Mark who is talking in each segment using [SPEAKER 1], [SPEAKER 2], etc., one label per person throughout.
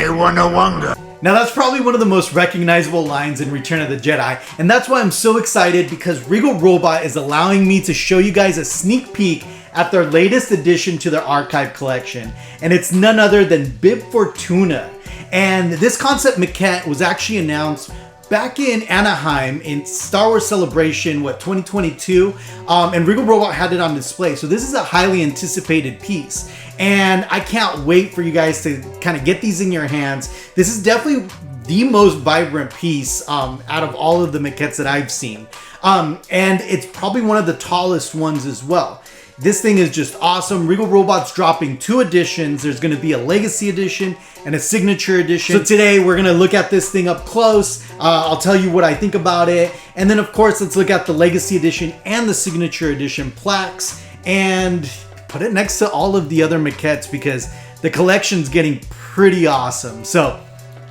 [SPEAKER 1] Ewanawanga. Now that's probably one of the most recognizable lines in Return of the Jedi, and that's why I'm so excited, because Regal Robot is allowing me to show you guys a sneak peek at their latest addition to their archive collection, and it's none other than Bib Fortuna. And this concept maquette was actually announced back in Anaheim in Star Wars Celebration, 2022, and Regal Robot had it on display. So this is a highly anticipated piece, and I can't wait for you guys to kind of get these in your hands. This is definitely the most vibrant piece out of all of the maquettes that I've seen, and it's probably one of the tallest ones as well. This thing is just awesome. Regal Robot's dropping 2 editions. There's going to be a Legacy Edition and a Signature Edition. So today we're going to look at this thing up close. I'll tell you what I think about it. And then of course, let's look at the Legacy Edition and the Signature Edition plaques and put it next to all of the other maquettes, because the collection's getting pretty awesome. So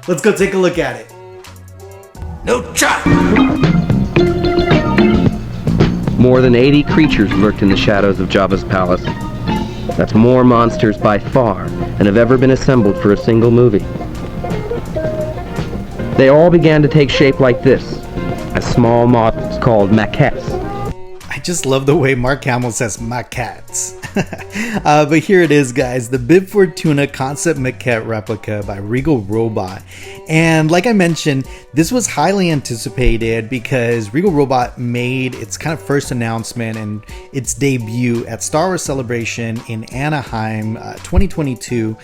[SPEAKER 1] let's go take a look at it.
[SPEAKER 2] No chop!
[SPEAKER 3] More than 80 creatures lurked in the shadows of Jabba's palace. That's more monsters by far than have ever been assembled for a single movie. They all began to take shape like this, as small models called maquettes.
[SPEAKER 1] I just love the way Mark Hamill says maquettes. But here it is, guys, the Bib Fortuna concept maquette replica by Regal Robot. And like I mentioned, this was highly anticipated because Regal Robot made its kind of first announcement and its debut at Star Wars Celebration in Anaheim 2022.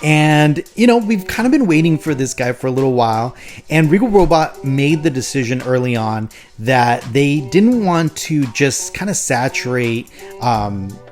[SPEAKER 1] And, you know, we've kind of been waiting for this guy for a little while. And Regal Robot made the decision early on that they didn't want to just kind of saturate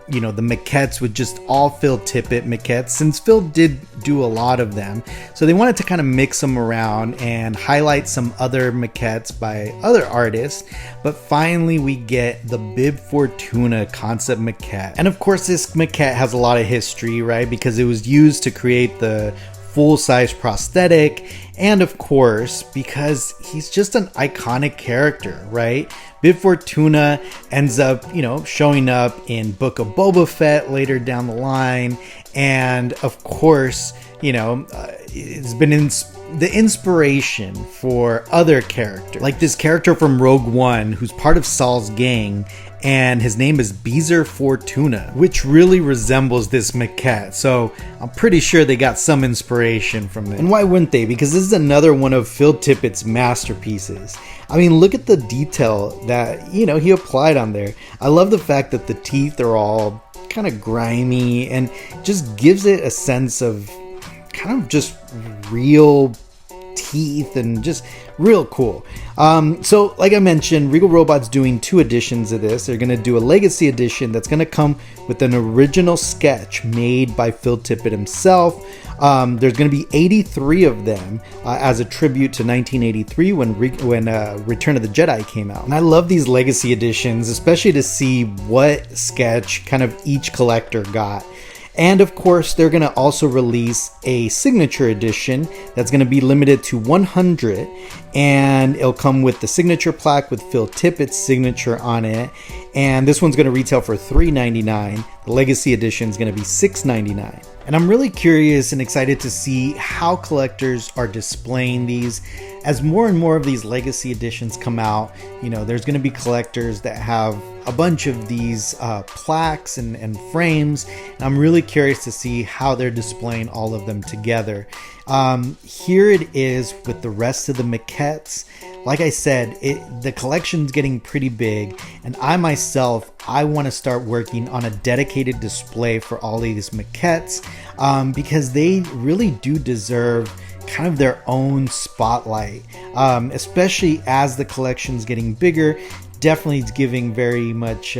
[SPEAKER 1] you know, the maquettes with just all Phil Tippett maquettes, since Phil did do a lot of them. So they wanted to kind of mix them around and highlight some other maquettes by other artists. But finally we get the Bib Fortuna concept maquette. And of course this maquette has a lot of history, right? Because it was used to create the full-size prosthetic, and of course because he's just an iconic character, right? Bib Fortuna ends up, you know, showing up in Book of Boba Fett later down the line, and of course, you know, it's been the inspiration for other characters, like this character from Rogue One who's part of Saul's gang, and his name is Bib Fortuna, which really resembles this maquette. So I'm pretty sure they got some inspiration from it. And why wouldn't they? Because this is another one of Phil Tippett's masterpieces. I mean, look at the detail that, you know, he applied on there. I love the fact that the teeth are all kind of grimy and just gives it a sense of kind of just real teeth and just real cool. So like I mentioned, Regal Robot's doing 2 editions of this. They're going to do a Legacy Edition that's going to come with an original sketch made by Phil Tippett himself. There's going to be 83 of them as a tribute to 1983 when Return of the Jedi came out. And I love these Legacy Editions, especially to see what sketch kind of each collector got. And of course, they're going to also release a signature edition that's going to be limited to 100, and it'll come with the signature plaque with Phil Tippett's signature on it. And this one's going to retail for $3.99. The Legacy Edition is going to be $6.99. And I'm really curious and excited to see how collectors are displaying these. As more and more of these Legacy Editions come out, you know, there's going to be collectors that have a bunch of these plaques and frames. And I'm really curious to see how they're displaying all of them together. Here it is with the rest of the maquettes. Like I said, the collection's getting pretty big, and I myself, I want to start working on a dedicated display for all of these maquettes, because they really do deserve kind of their own spotlight, especially as the collection's getting bigger. Definitely it's giving very much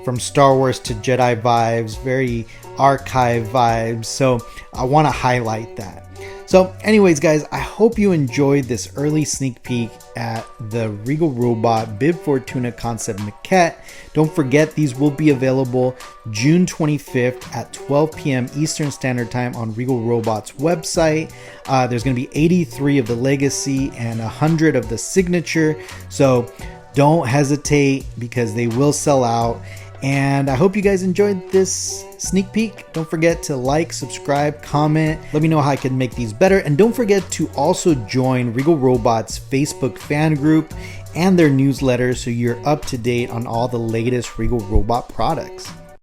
[SPEAKER 1] from Star Wars to Jedi vibes, very archive vibes, so I want to highlight that. So anyways, guys, I hope you enjoyed this early sneak peek at the Regal Robot Bib Fortuna concept maquette. Don't forget, these will be available June 25th at 12 p.m. Eastern Standard Time on Regal Robot's website. There's going to be 83 of the Legacy and 100 of the Signature. So don't hesitate, because they will sell out. And I hope you guys enjoyed this sneak peek. Don't forget to like, subscribe, comment. Let me know how I can make these better. And don't forget to also join Regal Robot's Facebook fan group and their newsletter so you're up to date on all the latest Regal Robot products.